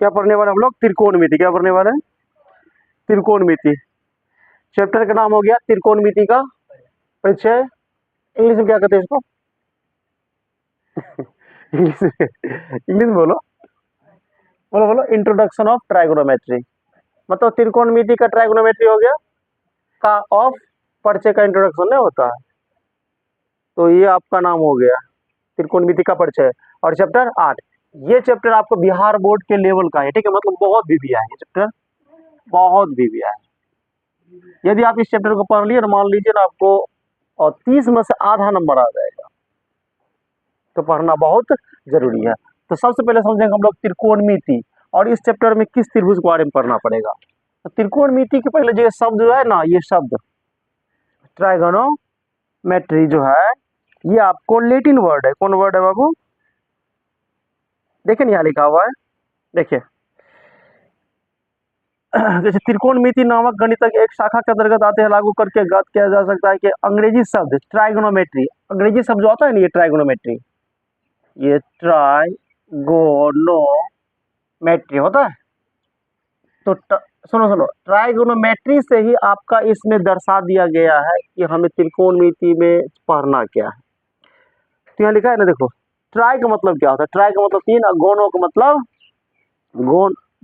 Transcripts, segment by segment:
क्या पढ़ने वाले हम लोग? त्रिकोणमिति। क्या पढ़ने वाले हैं? त्रिकोणमिति। चैप्टर का नाम हो गया त्रिकोणमिति का परिचय। इंग्लिश में क्या कहते हैं इसको? इंग्लिश इंग्लिश बोलो, बोलो बोलो। इंट्रोडक्शन ऑफ ट्राइगोनोमेट्री, मतलब त्रिकोणमिति का ट्राइगोनोमेट्री हो गया का ऑफ परिचय का इंट्रोडक्शन नहीं होता है, तो ये आपका नाम हो गया त्रिकोणमिति का परिचय। और चैप्टर 8, ये चैप्टर आपको बिहार बोर्ड के लेवल का है, ठीक है, मतलब बहुत भी आया है चैप्टर, बहुत भी आया है। यदि आप इस चैप्टर को पढ़ लिए, मान लीजिए ना आपको और 30 में से आधा नंबर आ जाएगा, तो पढ़ना बहुत जरूरी है। तो सबसे पहले समझेंगे हम लोग त्रिकोणमिति, और इस चैप्टर में किस त्रिभुज के बारे में पढ़ना पड़ेगा। तो त्रिकोणमिति के पहले जो शब्द जो है ना, ये शब्द ट्राइगोनोमेट्री जो है, ये आपको लैटिन वर्ड है। कौन वर्ड है बाबू? देखिए यहाँ लिखा हुआ है, देखिए जैसे त्रिकोणमिति नामक गणित की एक शाखा के अंतर्गत आते हैं, लागू करके ज्ञात किया जा सकता है कि अंग्रेजी शब्द ट्राइगोनोमेट्री, अंग्रेजी शब्द जो आता है ना, ये ट्राइगोनोमेट्री, ये ट्राइगोनोमेट्री होता है। तो सुनो सुनो, ट्राइगोनोमेट्री से ही आपका इसमें दर्शा दिया गया है कि हमें त्रिकोणमिति में पढ़ना क्या है। तो यहाँ लिखा है ना, देखो ट्राई का मतलब क्या होता है? ट्राई का मतलब 3, और गोनो का मतलब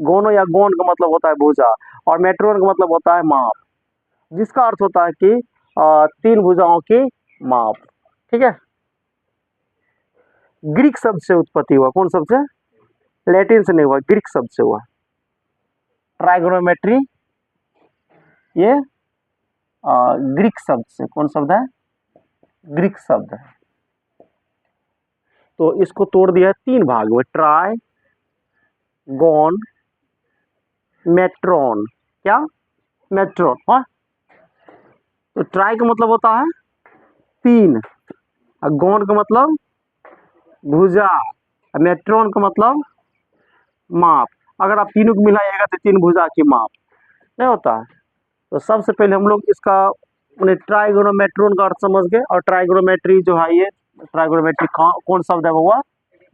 गोनो या गोन का मतलब होता है भुजा, और मेट्रोन का मतलब होता है माप, जिसका अर्थ होता है कि 3 भुजाओं की माप, ठीक है। ग्रीक शब्द से उत्पत्ति हुआ। कौन शब्द से? लैटिन से नहीं हुआ, ग्रीक शब्द से हुआ ट्राइगोनोमेट्री। ये ग्रीक शब्द से, कौन शब्द है? ग्रीक शब्द है। तो इसको तोड़ दिया है 3 भाग में, ट्राई, गोन, मेट्रोन। क्या? मेट्रोन। हाँ, तो ट्राई का मतलब होता है 3, और गोन का मतलब भुजा, और मेट्रोन का मतलब माप। अगर आप तीनों को मिलाइएगा तो 3 भुजा की माप नहीं होता है। तो सबसे पहले हम लोग इसका ट्राइगोनोमेट्रोन का अर्थ समझ गए, और ट्राइगोनोमेट्री जो है, ये ट्राइगोनोमेट्री कौन शब्द है? वो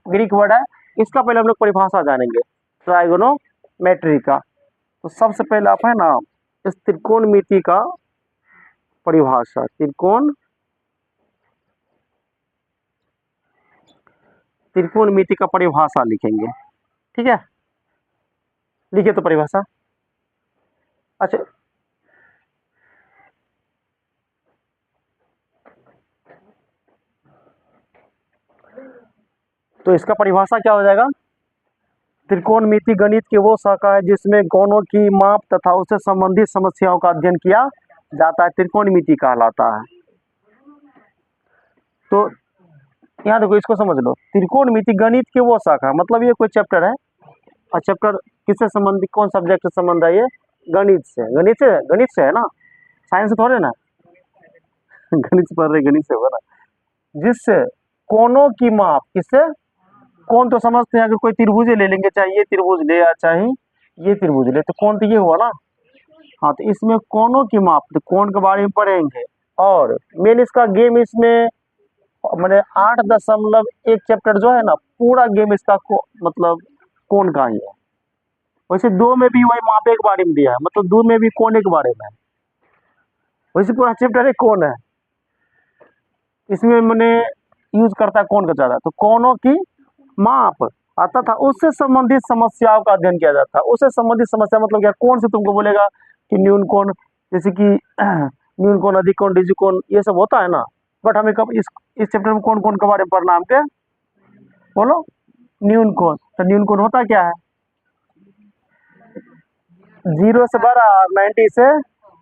ग्रीक वर्ड है। इसका पहले हम लोग परिभाषा जानेंगे ट्राइगोनोमेट्री का। तो सबसे पहले आप है ना, इस त्रिकोणमिति का परिभाषा, त्रिकोणमिति का परिभाषा लिखेंगे, ठीक है। लिखिए तो परिभाषा। अच्छा, तो इसका परिभाषा क्या हो जाएगा? त्रिकोणमिति गणित की वो शाखा है जिसमें कोणों की माप तथा उससे संबंधित समस्याओं का अध्ययन किया जाता है, त्रिकोणमिति कहलाता है। तो यहाँ देखो, इसको समझ लो, त्रिकोणमिति गणित की वो शाखा, मतलब ये कोई चैप्टर है, और चैप्टर किससे संबंधित, कौन सब्जेक्ट से संबंध है? ये गणित से। गणित से है ना, साइंस से थोड़े ना गणित से पढ़ रहे, गणित से होगा ना, जिससे कोणों की माप, किससे? कौन तो समझते हैं, अगर कोई त्रिभुज ले लेंगे, चाहे ये त्रिभुज ले या चाहे ये त्रिभुज ले, तो कौन तो ये हुआ ना। हाँ, तो इसमें कोणों की माप, तो कोण के बारे में पढ़ेंगे। और मेन इसका गेम इसमें मैंने 8.1 चैप्टर जो है ना, पूरा गेम इसका मतलब कोण का ही है। वैसे 2 में भी वही मापे के बारे में दिया है, मतलब 2 में भी कोने के बारे में है, वैसे पूरा चैप्टर है कौन है। इसमें मैंने यूज करता है कौन का ज्यादा, तो कोणों की माप आता था, उससे संबंधित समस्याओं का अध्ययन किया जाता है। उससे संबंधित समस्या मतलब क्या? कौन से तुमको बोलेगा कि न्यून कोण, जैसे कि न्यून कोण, अधिक कोण, डिजिट कोण, ये सब होता है ना। बट हमें कब इस चैप्टर में कौन कौन के बारे में पढ़ना है हमके? बोलो। न्यून कोण। तो न्यून कोण होता क्या है? 0 से बड़ा और 90 से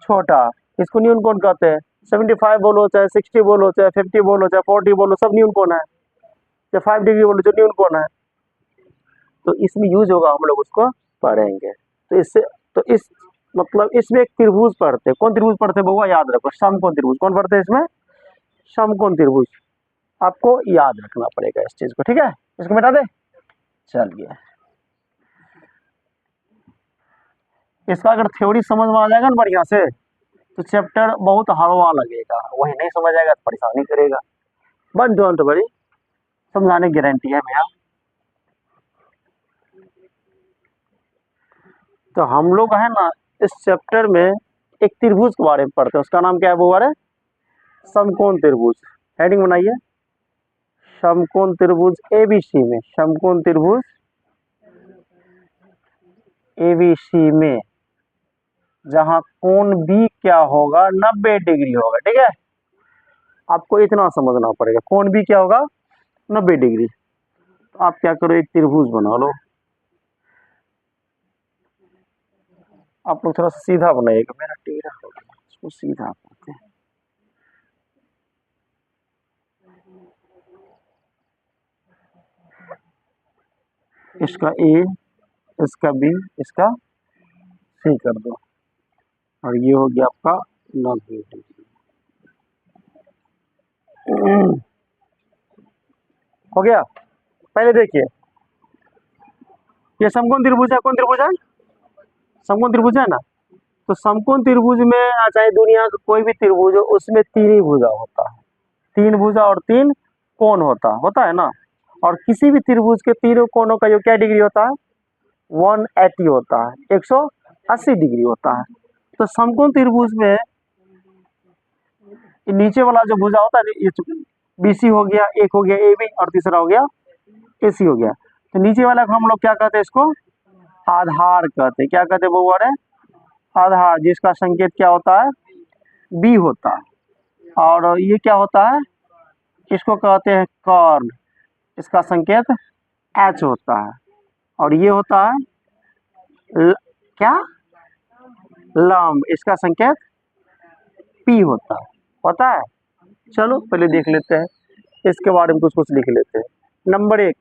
छोटा, इसको न्यून कोण कहते हैं। 75 बोलो, चाहे 60 बोलो, चाहे 50 बोलो, चाहे 40 बोलो, सब न्यून कोण है। चाहे 5 डिग्री बोलो, जो न्यून कोण है, तो इसमें यूज होगा, हम लोग उसको पढ़ेंगे। तो इससे, तो इस मतलब इसमें एक त्रिभुज पढ़ते हैं। कौन त्रिभुज पढ़ते हैं बउआ? याद रखो, समकोण त्रिभुज। कौन पढ़ते हैं इसमें? समकोण त्रिभुज। आपको याद रखना पड़ेगा इस चीज को, ठीक है। इसको मिटा दे। चलिए, इसका अगर थ्योरी समझ में आ जाएगा ना बढ़िया से, तो चैप्टर बहुत हलवा लगेगा। वही नहीं समझ आएगा तो परेशानी करेगा। बट डोंट वरी, समझाने की गारंटी है भैया। तो हम लोग है ना इस चैप्टर में एक त्रिभुज के बारे में पढ़ते हैं, उसका नाम क्या है वो बारे, समकोण त्रिभुज। हेडिंग बनाइए, समकोण त्रिभुज एबीसी में, समकोण त्रिभुज एबीसी में जहां कोण बी क्या होगा, 90 डिग्री होगा। ठीक है, आपको इतना समझना पड़ेगा, कोण बी क्या होगा, 90 डिग्री। तो आप क्या करो, एक त्रिभुज बना लो। आप लोग थोड़ा सा सीधा बनाइएगा, मेरा टेढ़ा हो गया, इसको सीधा करते हैं। इसका ए, इसका बी, इसका सी कर दो, और ये हो गया आपका 90 डिग्री। हो गया। पहले देखिए, ये समकोण त्रिभुज है, कौन त्रिभुज है, समकोण त्रिभुज है ना। तो समकोण त्रिभुज में चाहे दुनिया का कोई भी त्रिभुज हो, उसमें तीन ही भुजा होता है, तीन भुजा और तीन कोण होता है ना। और किसी भी त्रिभुज के तीनों कोणों का जो क्या डिग्री होता है, 180 होता है, 180 डिग्री होता है। तो समकोण त्रिभुज में नीचे वाला जो भुजा होता है, ये बीसी हो गया, एक हो गया ए बी, और तीसरा हो गया एसी हो गया। तो नीचे वाला को हम लोग क्या कहते हैं, इसको आधार कहते हैं। क्या कहते हैं वो वर्ड है, आधार, जिसका संकेत क्या होता है, बी होता है। और ये क्या होता है, इसको कहते हैं कर्ण, इसका संकेत एच होता है। और ये होता है क्या, लंब, इसका संकेत पी होता है। चलो पहले देख लेते हैं, इसके बारे में कुछ कुछ लिख लेते हैं। नंबर 1,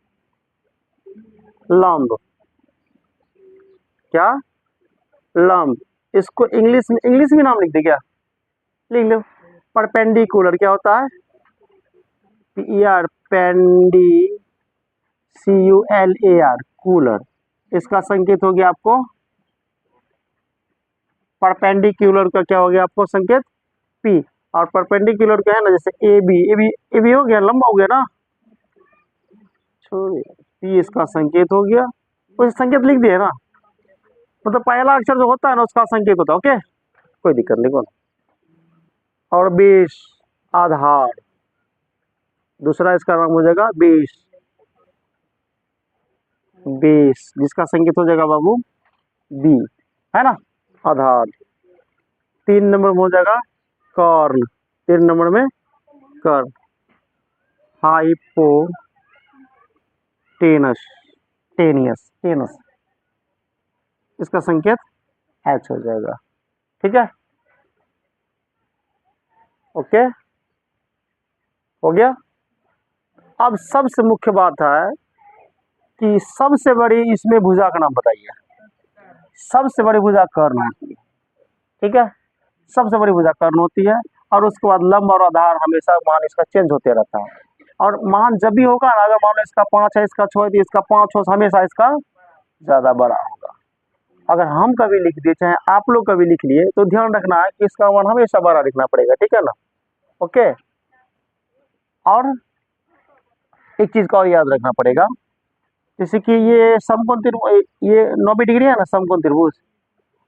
लंब। क्या, लंब। इसको इंग्लिश में नाम लिख दे क्या, लिख लो। परपेंडिकुलर क्या होता है, पीआर, पेंडी, CULAR, कूलर। इसका संकेत हो गया आपको, परपेंडिकुलर का क्या हो गया आपको संकेत, P। और परपेंडिकुलर का है ना, जैसे ए बी हो गया, लंबा हो गया ना, छोड़िए, P इसका संकेत हो गया, उस संकेत लिख दिए ना। मतलब पहला अक्षर जो होता है ना, उसका संकेत होता है। ओके, कोई दिक्कत नहीं। कौन, और 20 आधार, दूसरा इसका नाम हो जाएगा 20, जिसका संकेत हो जाएगा बाबू बी, है ना, आधार। 3 नंबर में हो जाएगा कर्ण, 3 नंबर में कर्ण, हाइपोटेनस, टेनस, इसका संकेत एच हो जाएगा। ठीक है, ओके, हो गया। अब सबसे मुख्य बात है कि सबसे बड़ी इसमें भुजा का नाम बताइए। सबसे बड़ी भुजा कर्ण होती है। ठीक है, सबसे बड़ी भुजा कर्ण होती है। और उसके बाद लंब और आधार हमेशा मान इसका चेंज होते रहता है। और मान जब भी होगा ना, अगर मान लो इसका 5 है, इसका 6 है, इसका 5 हो, हमेशा इसका ज्यादा बड़ा होगा। अगर हम कभी लिख दिए, चाहे आप लोग कभी लिख लिए, तो ध्यान रखना है कि इसका मान हमेशा बड़ा लिखना पड़ेगा। ठीक है ना, ओके। और एक चीज का और याद रखना पड़ेगा, जैसे कि ये समकोण त्रिभुज, ये 90 डिग्री है ना समकोण त्रिभुज,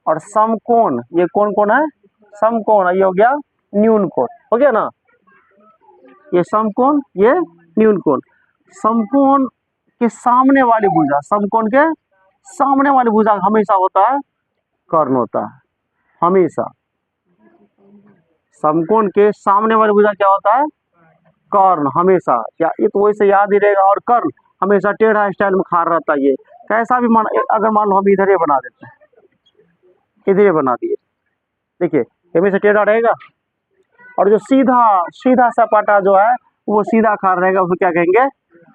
और समकोण, ये कौन कौन है, समकोण, ये हो गया न्यून कोण, हो गया ना, ये समकोण, ये न्यून कोण। समकोण के सामने वाली भुजा, समकोण के सामने वाली भुजा हमेशा होता है कर्ण होता है, हमेशा। समकोण के सामने वाली भुजा क्या होता है, कर्ण, हमेशा। या ये तो वैसे याद ही रहेगा। और कर्ण हमेशा टेढ़ा स्टाइल में खा रहता है। ये कैसा भी मान, अगर मान लो हम इधर ही बना देते हैं, इधर ही बना दिए, देखिए हमेशा टेढ़ा रहेगा। और जो सीधा सीधा सपाटा जो है, वो सीधा खार रहेगा, उसको क्या कहेंगे,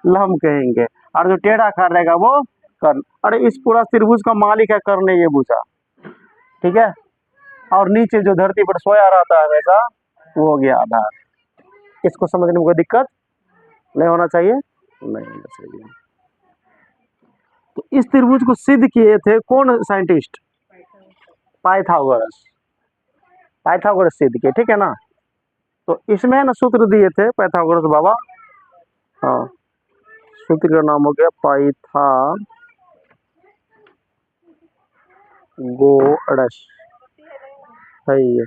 लंब कहेंगे। और जो टेढ़ा खार रहेगा वो कर्ण। अरे इस पूरा त्रिभुज का मालिक है कर्ण, ये भुजा। ठीक है, और नीचे जो धरती पर सोया रहता है हमेशा, वो हो गया आधार। इसको समझने में कोई दिक्कत नहीं होना चाहिए, नहीं होना चाहिए। तो इस त्रिभुज को सिद्ध किए थे कौन साइंटिस्ट, पाइथागोरस, पाइथागोरस सिद्ध किए। ठीक है ना, तो इसमें ना सूत्र दिए थे पाइथागोरस बाबा। हाँ, सूत्र का नाम हो गया गोरस है ये,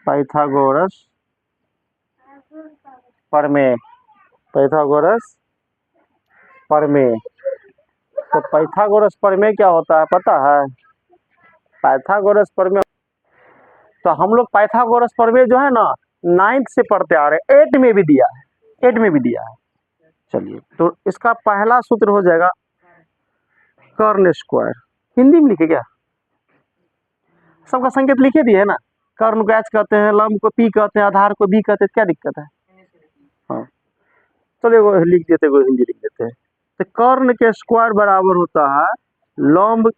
पाइथागोरस प्रमेय, पाइथागोरस प्रमेय। तो पाइथागोरस प्रमेय क्या होता है पता है? पाइथागोरस प्रमेय, तो हम लोग पाइथागोरस प्रमेय जो है ना 9th से पढ़ते आ रहे हैं, 8 में भी दिया है, 8 में भी दिया है। चलिए, तो इसका पहला सूत्र हो जाएगा कर्ण स्क्वायर। हिंदी में लिखे क्या? सबका संकेत लिखे दिए है ना। कर्ण को एच कहते हैं, लंब को पी कहते हैं, आधार को बी कहते हैं, क्या दिक्कत है? हाँ, चलिए वो लिख देते, वो हिंदी लिख देते हैं। तो कर्ण के स्क्वायर बराबर होता है लंब,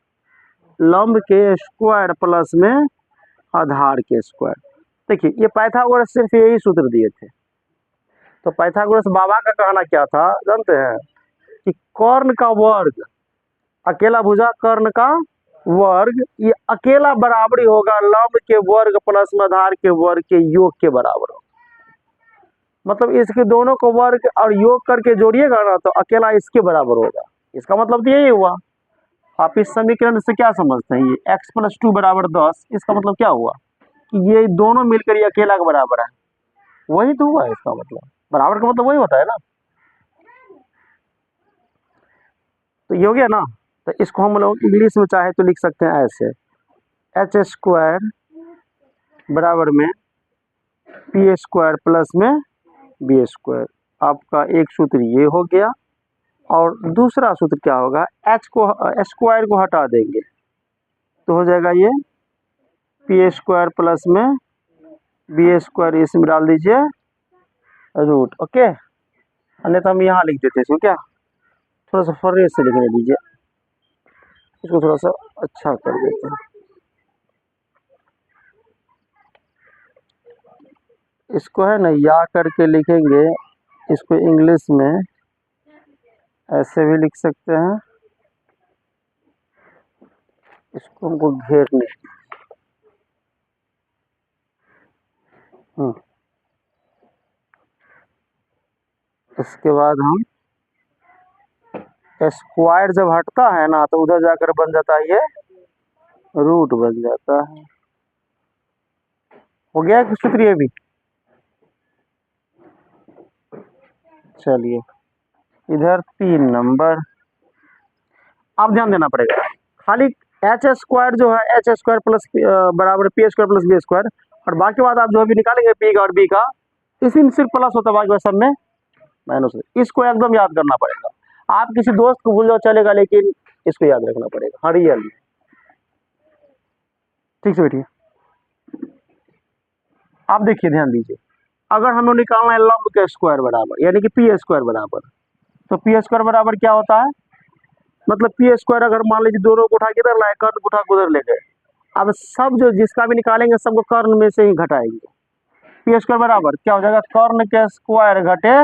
लंब के स्क्वायर प्लस में आधार के स्क्वायर। देखिए, ये पाइथागोरस सिर्फ यही सूत्र दिए थे। तो पाइथागोरस बाबा का कहना क्या था जानते हैं? कि कर्ण का वर्ग, अकेला भुजा कर्ण का वर्ग, ये अकेला बराबरी होगा लंब के वर्ग प्लस में आधार के वर्ग के योग के बराबर होगा। मतलब इसके दोनों को वर्ग और योग करके जोड़िएगा ना तो अकेला इसके बराबर होगा। इसका मतलब तो यही हुआ। आप इस समीकरण से क्या समझते हैं? ये x + 2 = 10, इसका मतलब क्या हुआ कि ये दोनों मिलकर ये अकेला के बराबर है। वही तो हुआ इसका मतलब, बराबर का मतलब वही होता है ना। तो ये हो गया ना। तो इसको हम लोग इंग्लिश में चाहे तो लिख सकते हैं ऐसे, h² बराबर में p² प्लस में b²। आपका एक सूत्र ये हो गया, और दूसरा सूत्र क्या होगा? h को स्क्वायर को हटा देंगे तो हो जाएगा ये p² प्लस में b², इसमें डाल दीजिए रूट। ओके, अन्यथा हम यहाँ लिख देते इसको, क्या थोड़ा सा फ्रेश से लिखने दीजिए, इसको थोड़ा सा अच्छा कर देते हैं। इसको है ना या करके लिखेंगे, इसको इंग्लिश में ऐसे भी लिख सकते हैं, इसको हमको घेरने। इसके बाद हम स्क्वायर जब हटता है ना तो उधर जाकर बन जाता है ये रूट बन जाता है। हो गया कि सूत्र ये भी? चलिए, इधर 3 नंबर। आप ध्यान देना पड़ेगा, खाली h² जो है h² प्लस बराबर p² प्लस b², और बाकी बात आप जो भी निकालेंगे p का और b का, इसी में सिर्फ प्लस होता है, बाकी सब में माइनस होता है। इसको एकदम याद करना पड़ेगा। आप किसी दोस्त को भूल जाओ चलेगा, लेकिन इसको याद रखना पड़ेगा। हाँ, रियल ठीक से बैठिए। आप देखिए, ध्यान दीजिए, अगर हमें निकालना है लंब के स्क्वायर बराबर, यानी कि p² बराबर, तो p² बराबर क्या होता है? मतलब p², अगर मान लीजिए दोनों को उठा के इधर लाए, कर्ण को उठा के उधर ले गए, अब सब जो जिसका भी निकालेंगे सबको कर्ण में से ही घटाएंगे। p² बराबर क्या हो जाएगा? कर्ण के स्क्वायर घटे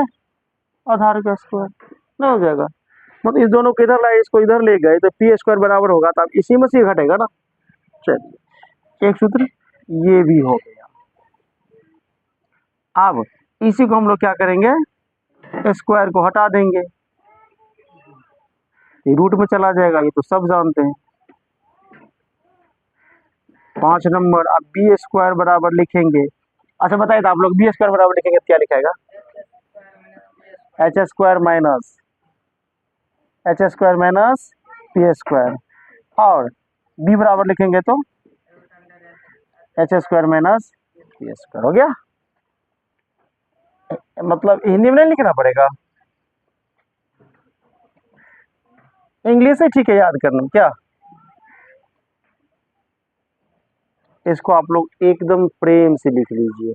आधार का स्क्वायर, ना हो जाएगा। मतलब इस दोनों को इधर लाए, इसको इधर ले गए, तो p² बराबर होगा, तो अब इसी में से घटेगा ना। चलिए, एक सूत्र ये भी हो गया। अब इसी को हम लोग क्या करेंगे? स्क्वायर को हटा देंगे, ये रूट में चला जाएगा, ये तो सब जानते हैं। 5 नंबर, अब b² बराबर लिखेंगे। अच्छा बताइए तो आप लोग b² बराबर लिखेंगे तो क्या लिखाएगा? h² minus h² minus p², और b बराबर लिखेंगे तो h² माइनस p²। हो गया। मतलब हिंदी में नहीं लिखना पड़ेगा, इंग्लिश से ठीक है याद करना। क्या इसको आप लोग एकदम प्रेम से लिख लीजिए।